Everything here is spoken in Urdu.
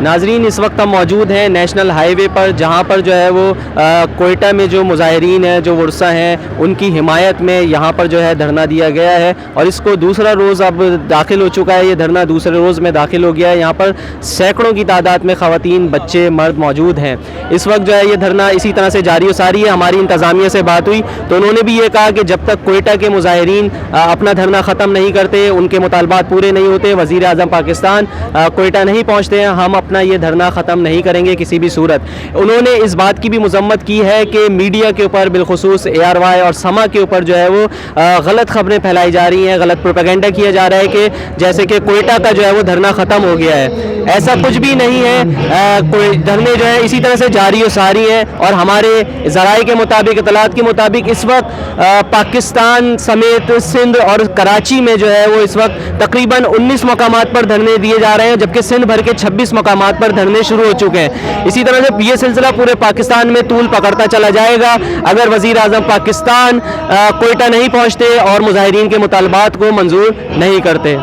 ناظرین اس وقت ہم موجود ہیں نیشنل ہائی وے پر، جہاں پر جو ہے وہ کوئٹہ میں جو مظاہرین ہیں، جو ورثہ ہیں، ان کی حمایت میں یہاں پر جو ہے دھرنا دیا گیا ہے، اور اس کو دوسرا روز اب داخل ہو چکا ہے۔ یہ دھرنا دوسرے روز میں داخل ہو گیا ہے۔ یہاں پر سینکڑوں کی تعداد میں خواتین، بچے، مرد موجود ہیں۔ اس وقت جو ہے یہ دھرنا اسی طرح سے جاری و ساری ہے۔ ہماری انتظامیہ سے بات ہوئی تو انہوں نے بھی یہ کہا کہ جب تک کوئٹہ کے مظاہرین اپنا دھرنا ختم نہیں کرتے، ان کے مطالبات پورے نہیں ہوتے، وزیر اعظم پاکستان کوئٹہ نہیں پہنچتے ہیں، ہم اپنا یہ دھرنا ختم نہیں کریں گے کسی بھی صورت۔ انہوں نے اس بات کی بھی مذمت کی ہے کہ میڈیا کے اوپر، بالخصوص ARY اور سما کے اوپر جو ہے وہ غلط خبریں پھیلائی جا رہی ہیں، غلط پروپیگنڈا کیا جا رہا ہے کہ جیسے کہ کوئٹہ کا جو ہے وہ دھرنا ختم ہو گیا ہے۔ ایسا کچھ بھی نہیں ہے۔ کوئی دھرنے جو ہے اسی طرح سے جاری و ساری ہیں، اور ہمارے ذرائع کے مطابق، اطلاعات کے مطابق اس وقت پاکستان سمیت سندھ اور کراچی میں جو ہے وہ اس وقت تقریباً 19 مقامات پر دھرنے دیے جا رہے ہیں، جبکہ سندھ بھر کے 26 مقامات پر دھرنے شروع ہو چکے ہیں۔ اسی طرح سے یہ سلسلہ پورے پاکستان میں طول پکڑتا چلا جائے گا اگر وزیر اعظم پاکستان کوئٹہ نہیں پہنچتے اور مظاہرین کے مطالبات کو منظور نہیں کرتے۔